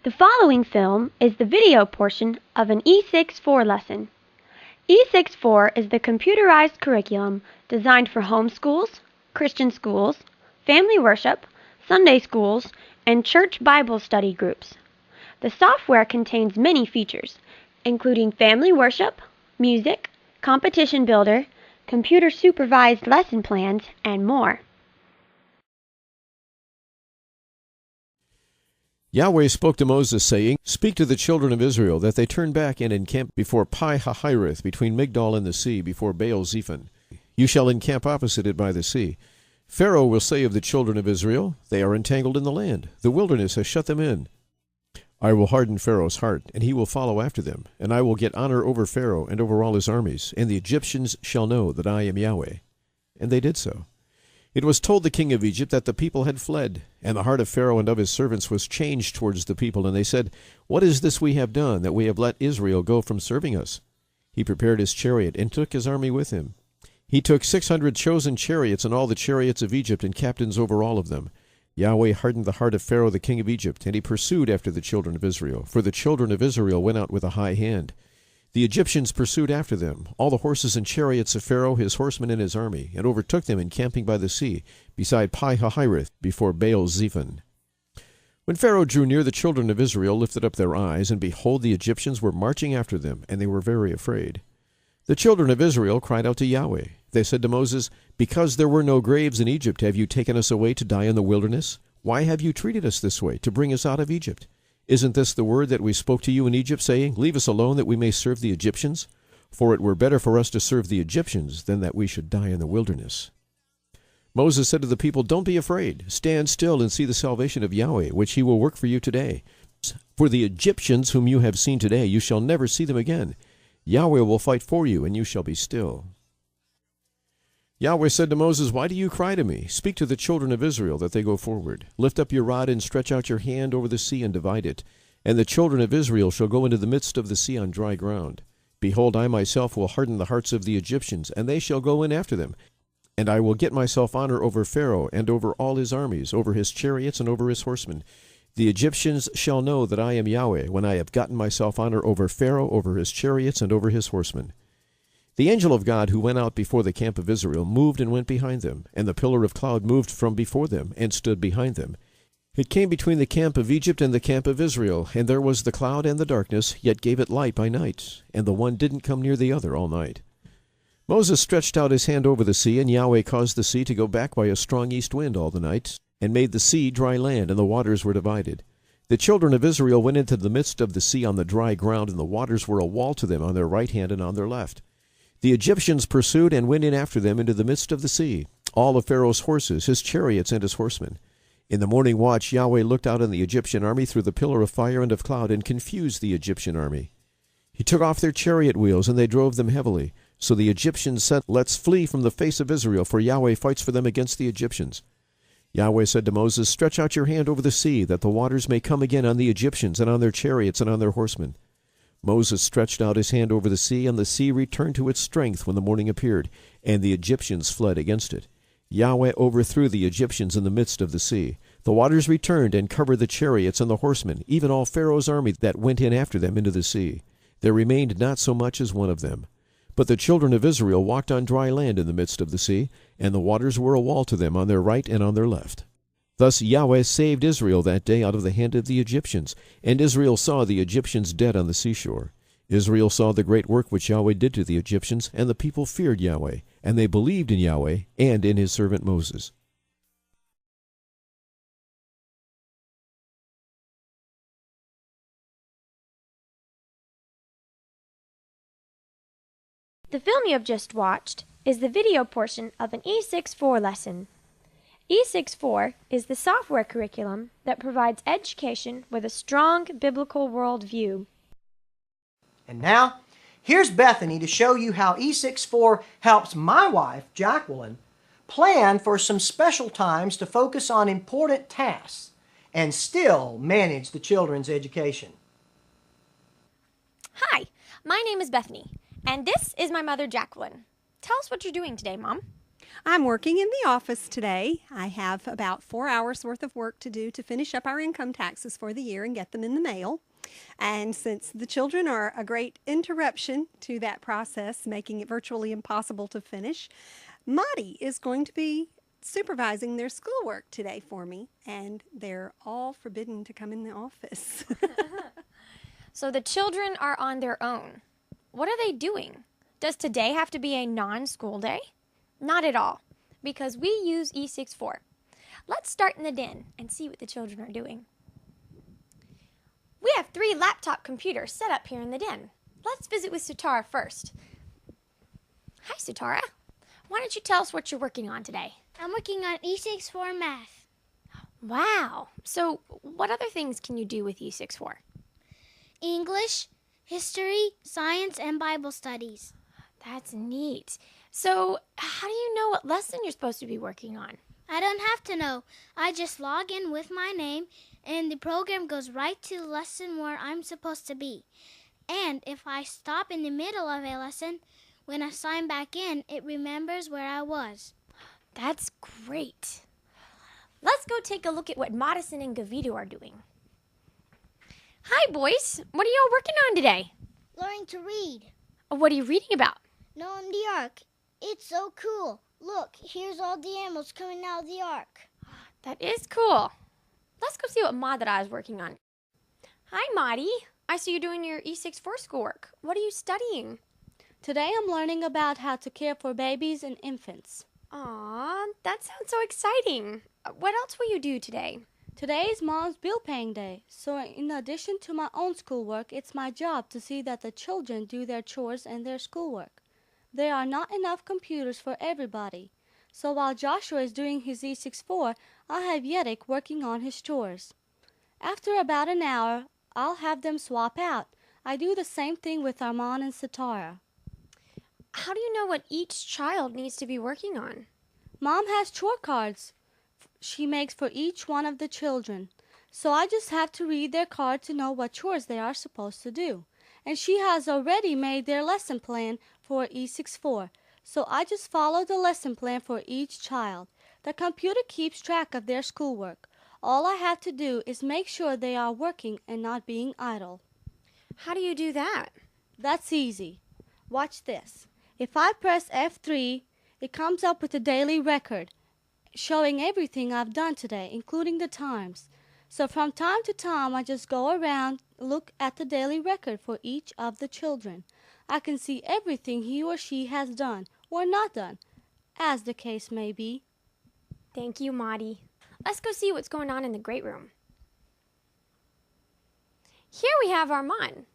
The following film is the video portion of an E6-4 lesson. E6-4 is the computerized curriculum designed for homeschools, Christian schools, family worship, Sunday schools, and church Bible study groups. The software contains many features, including family worship, music, competition builder, computer-supervised lesson plans, and more. Yahweh spoke to Moses, saying, Speak to the children of Israel, that they turn back and encamp before Pi-Hahireth, between Migdol and the sea, before Baal-Zephon. You shall encamp opposite it by the sea. Pharaoh will say of the children of Israel, They are entangled in the land. The wilderness has shut them in. I will harden Pharaoh's heart, and he will follow after them. And I will get honor over Pharaoh and over all his armies, and the Egyptians shall know that I am Yahweh. And they did so. It was told the king of Egypt that the people had fled, and the heart of Pharaoh and of his servants was changed towards the people, and they said, What is this we have done, that we have let Israel go from serving us? He prepared his chariot, and took his army with him. He took 600 chosen chariots, and all the chariots of Egypt, and captains over all of them. Yahweh hardened the heart of Pharaoh the king of Egypt, and he pursued after the children of Israel, for the children of Israel went out with a high hand. The Egyptians pursued after them, all the horses and chariots of Pharaoh, his horsemen, and his army, and overtook them encamping by the sea, beside Pi-Hahireth, before Baal-Zephon. When Pharaoh drew near, the children of Israel lifted up their eyes, and behold, the Egyptians were marching after them, and they were very afraid. The children of Israel cried out to Yahweh. They said to Moses, Because there were no graves in Egypt, have you taken us away to die in the wilderness? Why have you treated us this way, to bring us out of Egypt? Isn't this the word that we spoke to you in Egypt, saying, Leave us alone, that we may serve the Egyptians? For it were better for us to serve the Egyptians than that we should die in the wilderness. Moses said to the people, Don't be afraid. Stand still and see the salvation of Yahweh, which he will work for you today. For the Egyptians whom you have seen today, you shall never see them again. Yahweh will fight for you, and you shall be still. Yahweh said to Moses, Why do you cry to me? Speak to the children of Israel, that they go forward. Lift up your rod and stretch out your hand over the sea and divide it. And the children of Israel shall go into the midst of the sea on dry ground. Behold, I myself will harden the hearts of the Egyptians, and they shall go in after them. And I will get myself honor over Pharaoh, and over all his armies, over his chariots, and over his horsemen. The Egyptians shall know that I am Yahweh, when I have gotten myself honor over Pharaoh, over his chariots, and over his horsemen. The angel of God who went out before the camp of Israel moved and went behind them, and the pillar of cloud moved from before them, and stood behind them. It came between the camp of Egypt and the camp of Israel, and there was the cloud and the darkness, yet gave it light by night, and the one didn't come near the other all night. Moses stretched out his hand over the sea, and Yahweh caused the sea to go back by a strong east wind all the night, and made the sea dry land, and the waters were divided. The children of Israel went into the midst of the sea on the dry ground, and the waters were a wall to them on their right hand and on their left. The Egyptians pursued and went in after them into the midst of the sea, all of Pharaoh's horses, his chariots, and his horsemen. In the morning watch Yahweh looked out on the Egyptian army through the pillar of fire and of cloud, and confused the Egyptian army. He took off their chariot wheels, and they drove them heavily. So the Egyptians said, Let's flee from the face of Israel, for Yahweh fights for them against the Egyptians. Yahweh said to Moses, Stretch out your hand over the sea, that the waters may come again on the Egyptians, and on their chariots, and on their horsemen. Moses stretched out his hand over the sea, and the sea returned to its strength when the morning appeared, and the Egyptians fled against it. Yahweh overthrew the Egyptians in the midst of the sea. The waters returned and covered the chariots and the horsemen, even all Pharaoh's army that went in after them into the sea. There remained not so much as one of them. But the children of Israel walked on dry land in the midst of the sea, and the waters were a wall to them on their right and on their left. Thus Yahweh saved Israel that day out of the hand of the Egyptians, and Israel saw the Egyptians dead on the seashore. Israel saw the great work which Yahweh did to the Egyptians, and the people feared Yahweh, and they believed in Yahweh and in his servant Moses. The film you have just watched is the video portion of an E6-4 lesson. E6-4 is the software curriculum that provides education with a strong biblical worldview. And now, here's Bethany to show you how E6-4 helps my wife, Jacqueline, plan for some special times to focus on important tasks and still manage the children's education. Hi, my name is Bethany, and this is my mother, Jacqueline. Tell us what you're doing today, Mom. I'm working in the office today. I have about 4 hours worth of work to do to finish up our income taxes for the year and get them in the mail. And since the children are a great interruption to that process, making it virtually impossible to finish, Maddie is going to be supervising their schoolwork today for me, and they're all forbidden to come in the office. So the children are on their own. What are they doing? Does today have to be a non-school day? Not at all, because we use E64. Let's start in the den and see what the children are doing. We have 3 laptop computers set up here in the den. Let's visit with Sutara first. Hi, Sutara. Why don't you tell us what you're working on today? I'm working on E64 math. Wow. So what other things can you do with E64? English, history, science, and Bible studies. That's neat. So how do you know what lesson you're supposed to be working on? I don't have to know. I just log in with my name, and the program goes right to the lesson where I'm supposed to be. And if I stop in the middle of a lesson, when I sign back in, it remembers where I was. That's great. Let's go take a look at what Madison and Gavito are doing. Hi, boys. What are y'all working on today? Learning to read. What are you reading about? Noah the Ark. It's so cool. Look, here's all the animals coming out of the ark. That is cool. Let's go see what Madara is working on. Hi, Madi. I see you doing your E64 schoolwork. What are you studying? Today I'm learning about how to care for babies and infants. Aw, that sounds so exciting. What else will you do today? Today is Mom's bill paying day, so in addition to my own schoolwork, it's my job to see that the children do their chores and their schoolwork. There are not enough computers for everybody, so while Joshua is doing his E64, I have Yedick working on his chores. After about an hour, I'll have them swap out. I do the same thing with Armand and Sitara. How do you know what each child needs to be working on? Mom has chore cards she makes for each one of the children, so I just have to read their card to know what chores they are supposed to do. And she has already made their lesson plan for E64, so I just follow the lesson plan for each child. The computer keeps track of their schoolwork. All I have to do is make sure they are working and not being idle. How do you do that? That's easy. Watch this. If I press F3, it comes up with a daily record showing everything I've done today, including the times. So from time to time, I just go around, look at the daily record for each of the children. I can see everything he or she has done or not done, as the case may be. Thank you, Madi. Let's go see what's going on in the great room. Here we have Armand.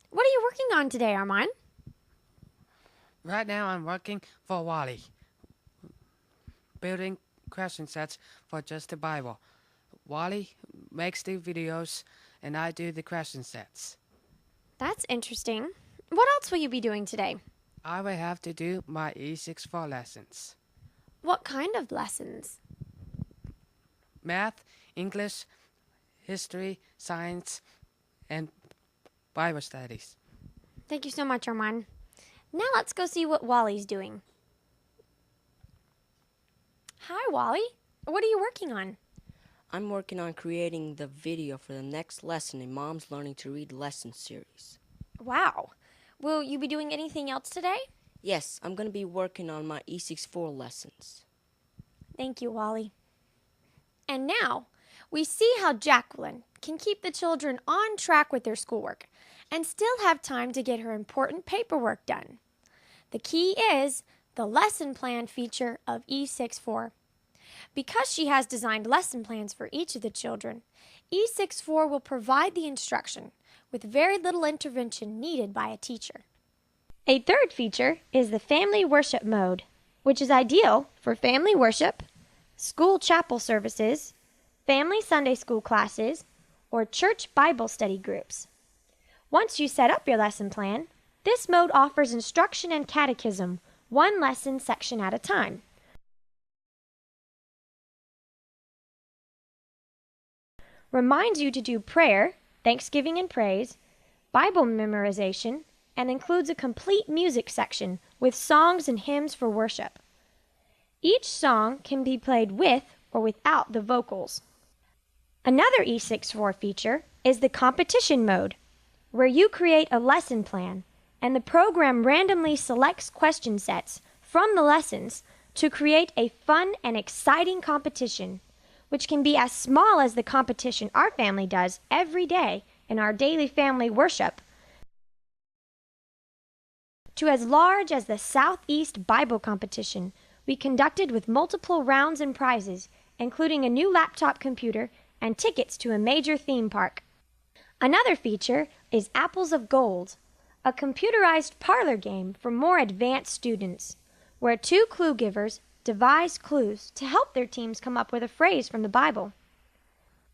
What are you working on today, Armand? Right now I'm working for Wally, building question sets for just the Bible. Wally makes the videos and I do the question sets. That's interesting. What else will you be doing today? I will have to do my E64 lessons. What kind of lessons? Math, English, history, science, and Bible studies. Thank you so much, Armand. Now let's go see what Wally's doing. Hi, Wally. What are you working on? I'm working on creating the video for the next lesson in Mom's Learning to Read lesson series. Wow. Will you be doing anything else today? Yes, I'm going to be working on my E64 lessons. Thank you, Wally. And now, we see how Jacqueline can keep the children on track with their schoolwork and still have time to get her important paperwork done. The key is the lesson plan feature of E64. Because she has designed lesson plans for each of the children, E64 will provide the instruction with very little intervention needed by a teacher. A third feature is the family worship mode, which is ideal for family worship, school chapel services, family Sunday school classes, or church Bible study groups. Once you set up your lesson plan, this mode offers instruction and catechism, one lesson section at a time. Reminds you to do prayer, thanksgiving and praise, Bible memorization, and includes a complete music section with songs and hymns for worship. Each song can be played with or without the vocals. Another E64 feature is the competition mode, where you create a lesson plan and the program randomly selects question sets from the lessons to create a fun and exciting competition, which can be as small as the competition our family does every day in our daily family worship, to as large as the Southeast Bible competition we conducted with multiple rounds and prizes, including a new laptop computer and tickets to a major theme park. Another feature is Apples of Gold, a computerized parlor game for more advanced students, where two clue givers devise clues to help their teams come up with a phrase from the Bible.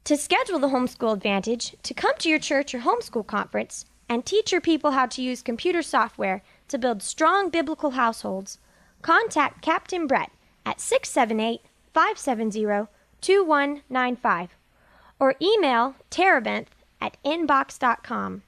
To schedule the Homeschool Advantage to come to your church or homeschool conference and teach your people how to use computer software to build strong biblical households, contact Captain Bret at 678-570-2195 or email terabenth@inbox.com.